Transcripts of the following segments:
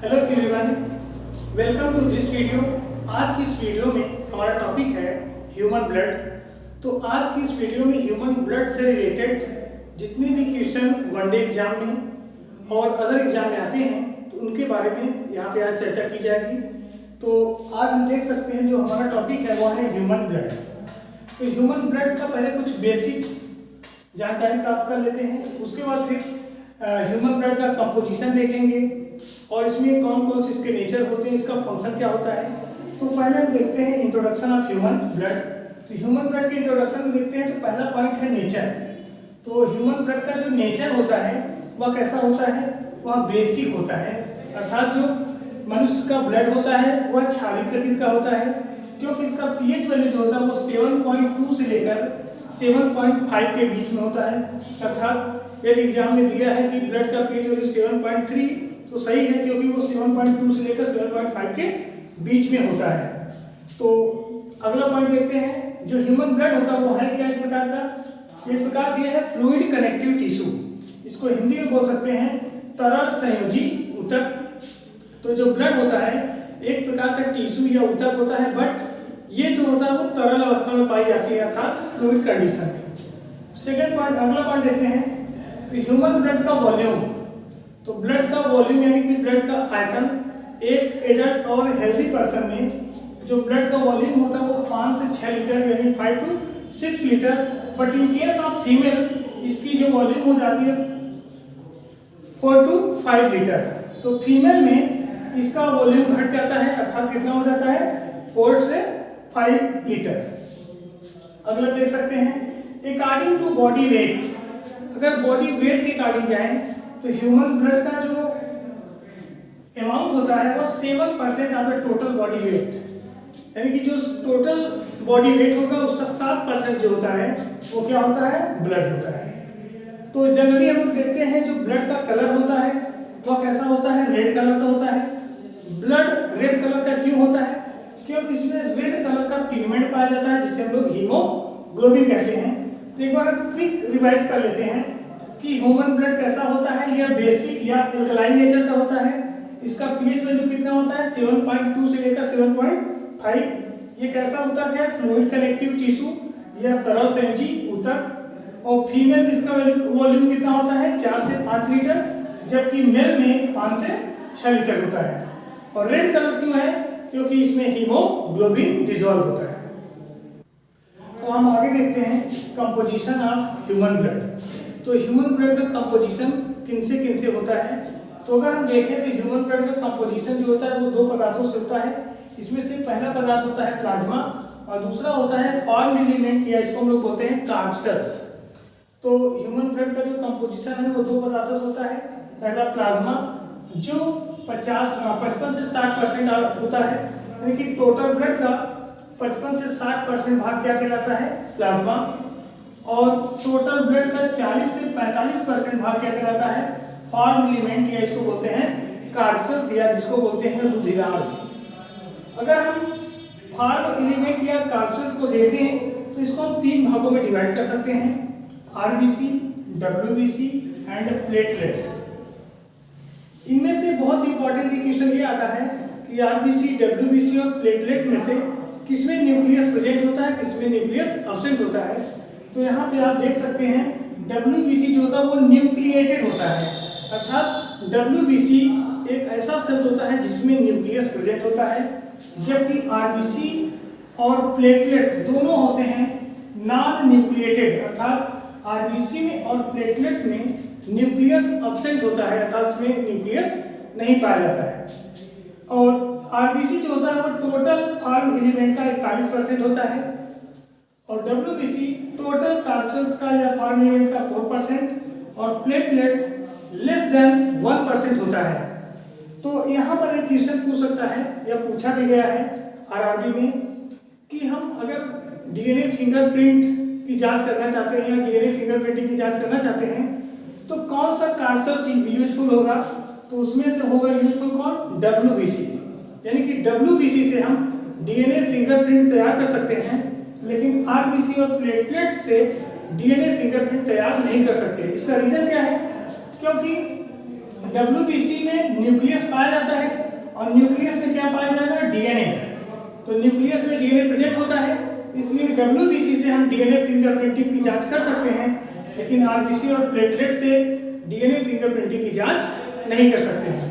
Hello everyone, welcome to this video. आज की इस वीडियो में हमारा टॉपिक है ह्यूमन ब्लड। तो आज की इस वीडियो में ह्यूमन ब्लड से रिलेटेड जितने भी क्वेश्चन वनडे एग्जाम में और अदर एग्जाम में आते हैं तो उनके बारे में यहाँ पे आज चर्चा की जाएगी। तो आज हम देख सकते हैं जो हमारा टॉपिक है वो है ह्यूमन ब्लड। तो ह्यूमन ब्लड का पहले कुछ बेसिक जानकारी प्राप्त कर लेते हैं, उसके बाद फिर ह्यूमन ब्लड का कंपोजिशन देखेंगे और इसमें कौन कौन से इसके नेचर होते हैं, इसका फंक्शन क्या होता है। तो पहले हम देखते हैं इंट्रोडक्शन ऑफ ह्यूमन ब्लड। तो ह्यूमन ब्लड के इंट्रोडक्शन में देखते हैं तो पहला पॉइंट है नेचर। तो ह्यूमन ब्लड का जो नेचर होता है वह कैसा होता है, वह बेसिक होता है, अर्थात जो मनुष्य का ब्लड होता है वह क्षारीय प्रकृति का होता है, क्योंकि इसका पीएच वैल्यू जो होता है वो 7.2 से लेकर 7.5 के बीच में होता है। अर्थात यदि एग्जाम में दिया है कि ब्लड का पीएच वैल्यू 7.3 तो सही है, क्योंकि वो 7.2 से लेकर 7.5 के बीच में होता है। तो अगला पॉइंट देखते हैं, जो ह्यूमन ब्लड होता है वो है क्या, एक प्रकार का, एक प्रकार की है फ्लूइड कनेक्टिव टिश्यू। इसको हिंदी में बोल सकते हैं तरल संयोजी ऊतक। तो जो ब्लड होता है एक प्रकार का टिश्यू या ऊतक होता है, बट ये जो होता है वो तरल अवस्था में पाई जाती है, अर्थात फ्लूइड कंडीशन में। सेकेंड पॉइंट, अगला पॉइंट देखते हैं तो ह्यूमन ब्लड का वॉल्यूम। तो ब्लड का वॉल्यूम यानी कि ब्लड का आयतन एक एडल्ट और हेल्दी पर्सन में जो ब्लड का वॉल्यूम होता है वो 5 से 6 लीटर यानी 5 to 6 litre. But in case of female इसकी जो वॉल्यूम हो जाती है 4 to 5 लीटर। तो फीमेल में इसका वॉल्यूम घट जाता है, अर्थात कितना हो जाता है 4 से 5 लीटर। अगला देख सकते हैं अकॉर्डिंग टू बॉडी वेट। अगर बॉडी वेट के अकॉर्डिंग जाएं तो ह्यूमन ब्लड का जो अमाउंट होता है वो 7% of the total body weight, यानी कि जो टोटल बॉडी वेट होगा उसका 7% जो होता है वो क्या होता है, ब्लड होता है। तो जनरली हम लोग देखते हैं जो ब्लड का कलर होता है वह कैसा होता है, रेड कलर का होता है। ब्लड रेड कलर का क्यों होता है, क्योंकि इसमें रेड कलर का पिगमेंट पाया जाता है जिसे हम लोग हीमोग्लोबिन कहते हैं। तो एक बार क्विक रिवाइज कर लेते हैं कि ह्यूमन ब्लड कैसा होता है, यह बेसिक या एल्कलाइन नेचर का होता है। इसका पीएच वैल्यू कितना होता है 7.2 से लेकर 7.5। ये कैसा ऊतक है, फ्लूइड कनेक्टिव टिश्यू या तरल संयोजी ऊतक। और फीमेल में इसका वॉल्यूम कितना होता है 4 से 5 लीटर, जबकि मेल में 5 से 6 लीटर होता है। और रेड कलर क्यों है, क्योंकि इसमें हीमोग्लोबिन डिसॉल्व होता है। तो हम आगे देखते हैं कंपोजिशन ऑफ ह्यूमन ब्लड। तो ह्यूमन ब्लड का कंपोजिशन किनसे होता है। तो अगर हम देखें तो ह्यूमन ब्लड का कंपोजिशन जो होता है वो 2 पदार्थों से होता है। इसमें से पहला पदार्थ होता है प्लाज्मा और दूसरा होता है फॉर्म एलिमेंट, या इसको हम लोग बोलते हैं कार्बसेल्स। तो ह्यूमन ब्लड का जो कंपोजिशन है वो 2 पदार्थों से होता है। पहला प्लाज्मा जो 55 से 60% होता है, यानी कि टोटल ब्लड का 55 से 60% भाग क्या कहलाता है, प्लाज्मा। और टोटल ब्लड का 40 से 45% भाग क्या कहलाता है, फॉर्म एलिमेंट, या इसको बोलते हैं कार्बसेल्स, या जिसको बोलते हैं रुधिरार्ध। अगर हम फॉर्म एलिमेंट या कार्बसेल्स को देखें तो इसको हम 3 भागों में डिवाइड कर सकते हैं, आरबीसी, डब्ल्यूबीसी एंड प्लेटलेट्स। इनमें से बहुत इंपॉर्टेंट क्वेश्चन ये आता है कि आरबीसी, डब्ल्यूबीसी और प्लेटलेट में से किसमें न्यूक्लियस प्रेजेंट होता है, किसमें न्यूक्लियस एब्सेंट होता है। तो यहाँ पे आप देख सकते हैं डब्ल्यूबीसी जो होता है वो न्यूक्लिएटेड होता है, अर्थात डब्ल्यूबीसी एक ऐसा सेल होता है जिसमें न्यूक्लियस प्रेजेंट होता है, जबकि आरबीसी और प्लेटलेट्स दोनों होते हैं नॉन न्यूक्लिएटेड, अर्थात आरबीसी में और प्लेटलेट्स में न्यूक्लियस एब्सेंट होता है, अर्थात इसमें न्यूक्लियस नहीं पाया जाता है। और आरबीसी जो होता है वो टोटल फॉर्म एलिमेंट का 41% होता है, और डब्ल्यूबीसी टोटल कार्बसेल्स का या फॉर्म एलिमेंट का 4%, और प्लेटलेट्स लेस देन 1% होता है। तो यहाँ पर एक क्वेश्चन पूछ सकता है या पूछा भी गया है आरआरबी में कि हम अगर डीएनए फिंगरप्रिंट की जांच करना चाहते हैं या डीएनए फिंगरप्रिंटिंग की जांच करना चाहते हैं तो कौन सा कार्बसेल्स यूजफुल होगा। तो उसमें से होगा यूजफुल कौन, डब्ल्यूबीसी, यानी कि डब्ल्यूबीसी से हम डीएनए फिंगरप्रिंट तैयार कर सकते हैं, लेकिन आरबीसी और प्लेटलेट्स से डीएनए फिंगरप्रिंट तैयार नहीं कर सकते। इसका रीजन क्या है, क्योंकि WBC में न्यूक्लियस पाया जाता है और न्यूक्लियस में क्या पाया जाएगा? डीएनए। तो न्यूक्लियस में डीएनए प्रेजेंट होता है, इसलिए WBC से हम डीएनए फिंगरप्रिंटिंग की जांच कर सकते हैं, लेकिन आरबीसी और प्लेटलेट से डीएनए फिंगरप्रिंटिंग की जांच नहीं कर सकते हैं।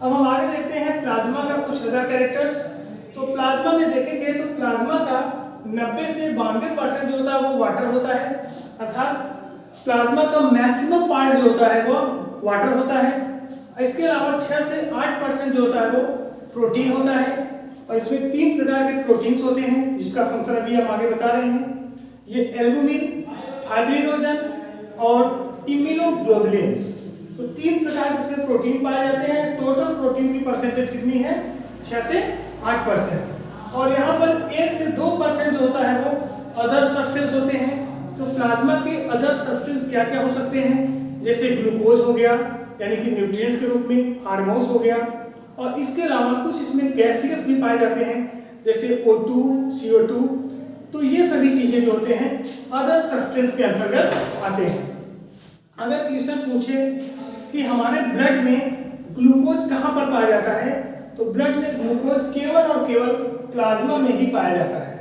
अब हम आगे देखते हैं प्लाज्मा का कुछ अदर कैरेक्टर्स। तो प्लाज्मा में देखेंगे तो प्लाज्मा का 90 से 92% जो होता है वो वाटर होता है, अर्थात प्लाज्मा का मैक्सिमम पार्ट जो होता है वो वाटर होता है। इसके अलावा 6 से 8% जो होता है वो प्रोटीन होता है, और इसमें 3 प्रकार के प्रोटीन्स होते हैं जिसका फंक्शन अभी हम आगे बता रहे हैं। ये एल्बुमिन, फाइब्रिनोजन और इम्यूनोग्लोबुलिन्स। तो 3 प्रकार के इसमें प्रोटीन पाए जाते हैं। टोटल प्रोटीन की परसेंटेज कितनी है? 6 से 8%। और यहाँ पर 1 से 2% जो होता है वो अदर सब्सटेंस होते हैं। तो प्लाज्मा के अदर सब्सटेंस क्या क्या हो सकते हैं? जैसे ग्लूकोज हो गया, यानी कि न्यूट्रिएंट्स के रूप में, हार्मोन्स हो गया, और इसके अलावा कुछ इसमें गैसियस भी पाए जाते हैं जैसे O2, CO2। तो ये सभी चीजें जो होते हैं अदर सब्सटेंस के अंतर्गत आते हैं। अगर क्वेश्चन पूछे कि हमारे ब्लड में ग्लूकोज कहाँ पर पाया जाता है, तो ब्लड में ग्लूकोज केवल और केवल प्लाज्मा में ही पाया जाता है।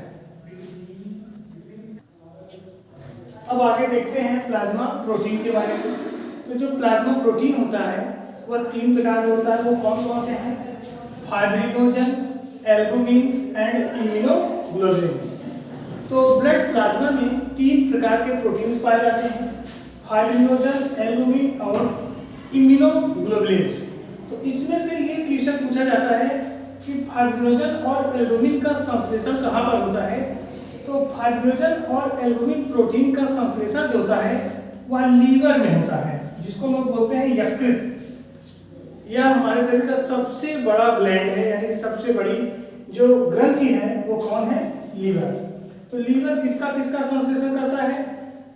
अब आगे देखते हैं प्लाज्मा प्रोटीन के बारे में। तो जो प्लाज्मा प्रोटीन होता है वह 3 प्रकार का होता है। वो कौन कौन से हैं? Fibrinogen, albumin and immunoglobulins. तो ब्लड प्लाज्मा में 3 प्रकार के प्रोटीन्स पाए जाते हैं, फाइब्रिनोजन, एल्बुमिन और इम्यूनोग्लोबुलिन्स। तो इसमें से ये क्वेश्चन पूछा जाता है कि फाइब्रिनोजन और एल्बुमिन का संश्लेषण कहाँ पर होता है? तो फाइब्रिनोजन और एल्बुमिन प्रोटीन का संश्लेषण जो होता है वह लीवर में होता है, जिसको हम लोग बोलते हैं यकृत। यह हमारे शरीर का सबसे बड़ा ग्लैंड है, यानी सबसे बड़ी जो ग्रंथि है वो कौन है? लीवर। तो लीवर किसका किसका संश्लेषण करता है?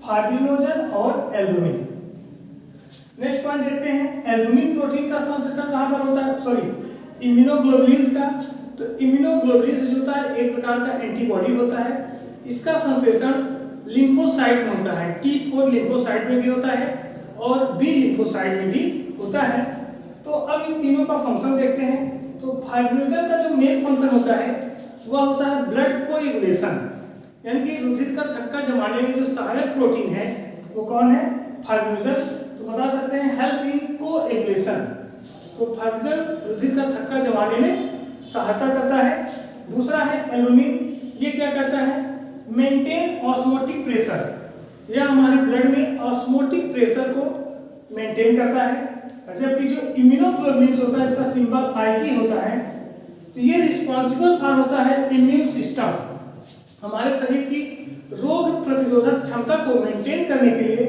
फाइब्रिनोजन और एल्बुमिन। नेक्स्ट पॉइंट देखते हैं, एल्बुमिन प्रोटीन का संश्लेषण कहाँ पर होता है? सॉरी, इम्यूनोग्लोबुलिन्स का। तो इम्यूनोग्लोबुलिन्स जो होता है एक प्रकार का एंटीबॉडी होता है। इसका संश्लेषण लिम्फोसाइट में होता है, T4 लिम्फोसाइट में भी होता है और B लिम्फोसाइट में भी होता है। तो अब इन तीनों का फंक्शन देखते हैं। तो फाइब्रिनोजन का जो मेन फंक्शन होता है वह होता है ब्लड कोएगुलेशन, यानी कि रुधिर का थक्का जमाने में जो सहायक प्रोटीन है वो कौन है? फाइब्रिनोजन। तो बता सकते हैं हेल्प इन कोएगुलेशन। तो फाइब्रिनोजन रुधिर का थक्का जमाने में सहायता करता है। दूसरा है एल्बुमिन, ये क्या करता है? Maintain osmotic pressure. यह हमारे ब्लड में ऑस्मोटिक प्रेशर को मेंटेन करता है। जबकि जो इम्यूनोग्लोबुलिन्स होता है इसका सिंबल Ig होता है। तो ये रिस्पॉन्सिबल फॉर होता है इम्यून सिस्टम, हमारे शरीर की रोग प्रतिरोधक क्षमता को मेंटेन करने के लिए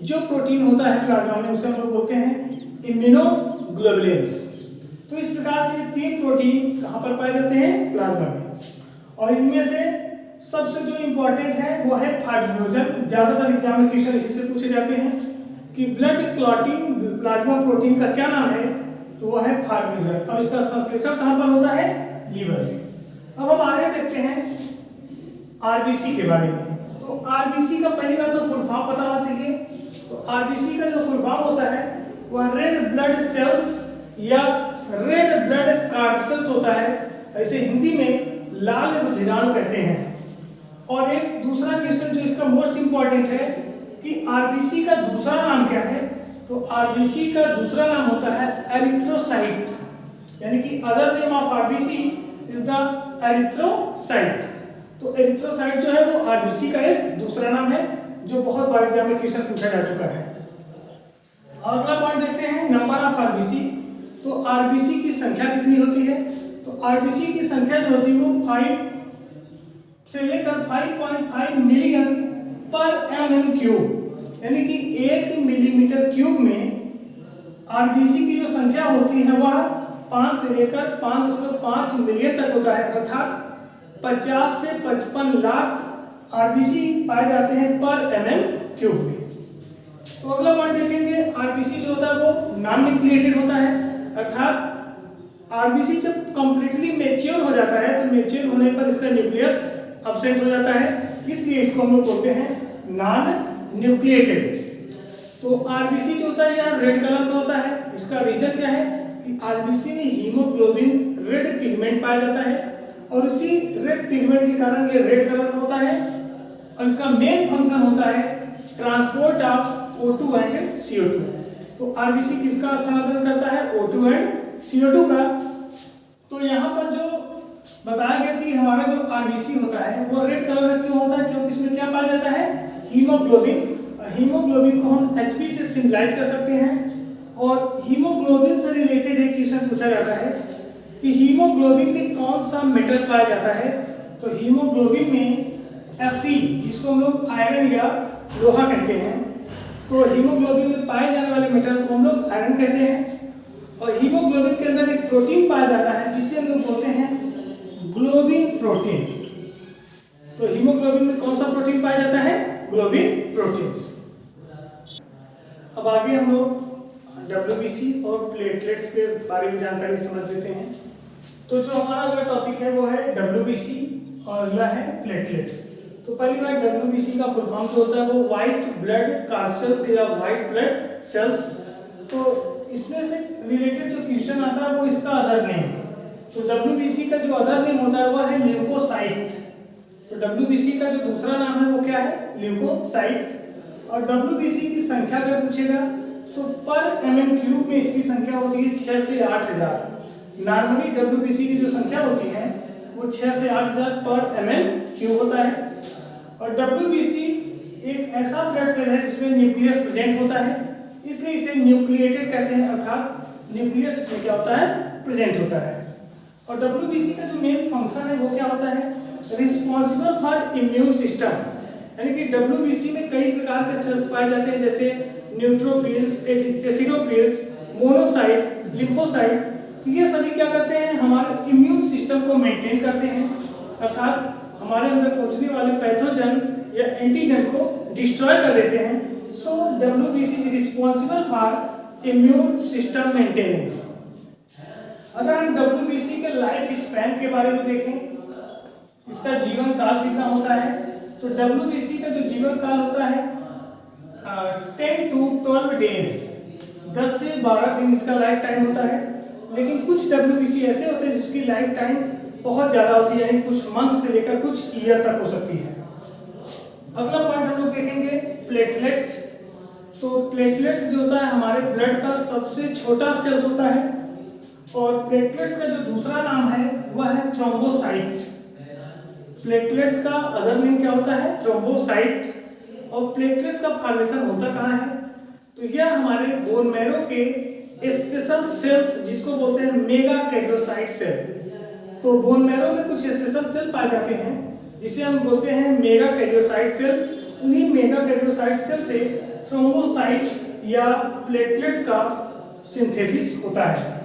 जो प्रोटीन होता है प्लाज्मा में उसे हम लोग बोलते हैं इम्यूनोग्लोबुलिन्स। तो इस प्रकार से 3 प्रोटीन कहाँ पर पाए जाते हैं? प्लाज्मा में। और इनमें से सबसे जो इंपॉर्टेंट है वो है फाइब्रिनोजन। ज्यादातर एग्जाम में क्वेश्चन इसी से पूछे जाते हैं कि ब्लड क्लॉटिंग प्लाज्मा प्रोटीन का क्या नाम है? तो वह है फाइब्रिनोजन, और इसका संश्लेषण कहाँ पर होता है? लीवर में। अब हम आगे देखते हैं आरबीसी के बारे में। तो आरबीसी का पहली बात तो फुल फॉर्म पता होना चाहिए। तो आरबीसी का जो फुल फॉर्म होता है वह रेड ब्लड सेल्स या रेड ब्लड कार्पसेल्स होता है। ऐसे हिंदी में लाल रुधिराणु कहते हैं। और एक दूसरा क्वेश्चन जो इसका मोस्ट इंपॉर्टेंट है कि आरबीसी का दूसरा नाम क्या है? तो आरबीसी का दूसरा नाम होता है एरिथ्रोसाइट, यानी कि other name of RBC is the erythrocyte. तो एरिथ्रोसाइट जो है वो आरबीसी का एक दूसरा नाम है, जो बहुत बार एग्जाम में क्वेश्चन पूछा जा चुका है। अगला पॉइंट देखते हैं नंबर ऑफ आरबीसी। तो आरबीसी की संख्या कितनी होती है? तो आरबीसी की संख्या जो होती है वो 5 से लेकर 5.5 मिलियन पर mm क्यूब, यानी कि 1 मिलीमीटर क्यूब में आरबीसी की जो संख्या होती है वह 5 से लेकर 5.5 मिलियन तक होता है, अर्थात 50 से 55 लाख आरबीसी पाए जाते हैं पर mm क्यूब में। तो अगला पॉइंट देखेंगे, आरबीसी जो होता है वो नॉन न्यूक्लिएटेड होता है, अर्थात आरबीसी जब कंप्लीटली मैच्योर हो जाता है तो मैच्योर होने पर इसका न्यूक्लियस एब्सेंट हो जाता है, इसलिए इसको हम लोग बोलते हैं नॉन न्यूक्लिएटेड। तो आरबीसी जो होता है यह रेड कलर का होता है, इसका रीजन क्या है कि आरबीसी में हीमोग्लोबिन रेड पिगमेंट पाया जाता है और इसी रेड पिगमेंट के कारण ये रेड कलर का होता है और इसका मेन फंक्शन होता है transport of O2 and CO2। तो आरबीसी किसका स्थानांतरण करता है? O2 एंड CO2 का। तो यहाँ पर जो बताया गया कि हमारा जो आरबीसी होता है वो रेड कलर का क्यों होता है? क्योंकि इसमें क्या पाया जाता है? हीमोग्लोबिन। हीमोग्लोबिन को हम Hb से सिंबलाइज कर सकते हैं और हीमोग्लोबिन से रिलेटेड एक क्वेश्चन पूछा जाता है कि हीमोग्लोबिन में कौन सा मेटल पाया जाता है? तो हीमोग्लोबिन में Fe, जिसको हम लोग आयरन या लोहा कहते हैं, तो हीमोग्लोबिन में पाए जाने वाले मेटल को हम लोग आयरन कहते हैं। और हीमोग्लोबिन के अंदर एक प्रोटीन पाया जाता है जिसे हम लोग बोलते हैं ग्लोबिन प्रोटीन। तो हीमोग्लोबिन में कौन सा प्रोटीन पाया जाता है? Globin proteins. अब आगे हम लोग WBC और प्लेटलेट्स के बारे में जानकारी समझ लेते हैं। तो जो हमारा अगला टॉपिक है वो है WBC और अगला है प्लेटलेट्स। तो पहली बार WBC का फुल फॉर्म जो होता है वो व्हाइट ब्लड कार्पसेल्स या व्हाइट ब्लड सेल्स। तो इसमें से रिलेटेड जो क्वेश्चन आता है वो इसका अदर नेम। तो WBC का जो अदर नेम होता है वो है ल्यूकोसाइट। तो WBC का जो दूसरा नाम है वो क्या है? ल्यूकोसाइट। और WBC की संख्या अगर पूछेगा तो पर mm³ में इसकी संख्या होती है 6 से 8000। नॉर्मली WBC की जो संख्या होती है वो 6 से 8000 पर mm³ होता है। और WBC एक ऐसा ब्लड सेल है जिसमें न्यूक्लियस प्रेजेंट होता है, इसलिए इसे न्यूक्लिएटेड कहते हैं, अर्थात न्यूक्लियस इसमें क्या होता है? प्रेजेंट होता है। और WBC का जो मेन फंक्शन है वो क्या होता है? Responsible for immune system. यानी कि WBC में कई प्रकार के सेल्स पाए जाते हैं जैसे न्यूट्रोफिल्स, एसिडोफिल्स, मोनोसाइट, लिम्फोसाइट। तो ये सभी क्या करते हैं? हमारे इम्यून सिस्टम को मेंटेन करते हैं, अर्थात हमारे अंदर पहुंचने वाले पैथोजन या एंटीजन को डिस्ट्रॉय कर देते हैं। सो WBC is responsible for immune system maintenance. अगर हम WBC के लाइफ स्पैन के बारे में देखें, इसका जीवन काल कितना होता है? तो WBC का जो जीवन काल होता है 10 to 12 डेज, 10 से 12 दिन इसका लाइफ टाइम होता है। लेकिन कुछ WBC ऐसे होते हैं जिसकी लाइफ टाइम बहुत ज़्यादा होती है, यानी कुछ मंथ से लेकर कुछ ईयर तक हो सकती है। अगला पॉइंट हम लोग देखेंगे प्लेटलेट्स। तो प्लेटलेट्स जो होता है हमारे ब्लड का सबसे छोटा सेल्स होता है और प्लेटलेट्स का जो दूसरा नाम है वह है थ्रोम्बोसाइट। प्लेटलेट्स का अदर नेम क्या होता है? थ्रोम्बोसाइट। और प्लेटलेट्स का फॉर्मेशन होता कहाँ है? तो यह हमारे बोन मैरो के स्पेशल सेल्स जिसको बोलते हैं मेगा कैरियोसाइट सेल। तो बोन मैरो में कुछ स्पेशल सेल पाए जाते हैं जिसे हम बोलते हैं मेगा कैरियोसाइट सेल। उन्हीं मेगा कैरियोसाइट सेल से थ्रोम्बोसाइट या प्लेटलेट्स का सिंथेसिस होता है।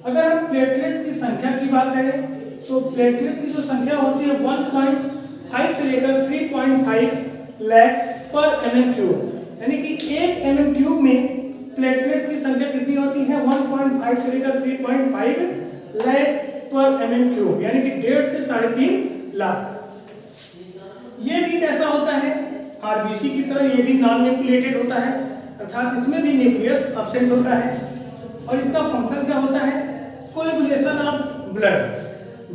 अगर हम प्लेटलेट्स की संख्या की बात करें तो प्लेटलेट्स की जो संख्या होती है 1.5 से लेकर 3.5 लाख पर mm³। यानी कि 1 mm³ में प्लेटलेट्स की संख्या कितनी होती है? 1.5 से लेकर 3.5 लाख पर mm³, यानी कि 1.5 से 3.5 लाख। ये भी कैसा होता है? आरबीसी की तरह ये भी नॉन न्यूक्लिएटेड होता है, अर्थात इसमें भी न्यूक्लियस एब्सेंट होता है। और इसका फंक्शन क्या होता है? Coagulation of blood.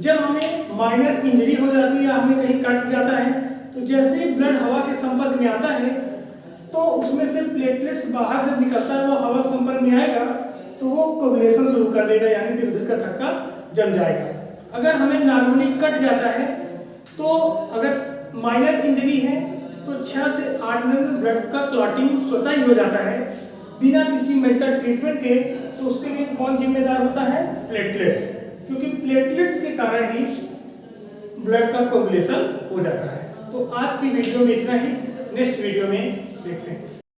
जब हमें माइनर इंजरी हो जाती है या हमें कहीं कट जाता है तो जैसे ही ब्लड हवा के संपर्क में आता है तो उसमें से प्लेटलेट्स बाहर जब निकलता है वो हवा संपर्क में आएगा तो वो कोगुलेशन शुरू कर देगा, यानी कि रुधिर का थक्का जम जाएगा। अगर हमें नॉर्मली कट जाता है तो अगर माइनर इंजरी है तो 6 से 8 मिनट में ब्लड का क्लॉटिंग स्वतः ही हो जाता है बिना किसी मेडिकल ट्रीटमेंट के। तो उसके लिए कौन जिम्मेदार होता है? प्लेटलेट्स, क्योंकि प्लेटलेट्स के कारण ही ब्लड का कोगुलेशन हो जाता है। तो आज की वीडियो में इतना ही, नेक्स्ट वीडियो में देखते हैं।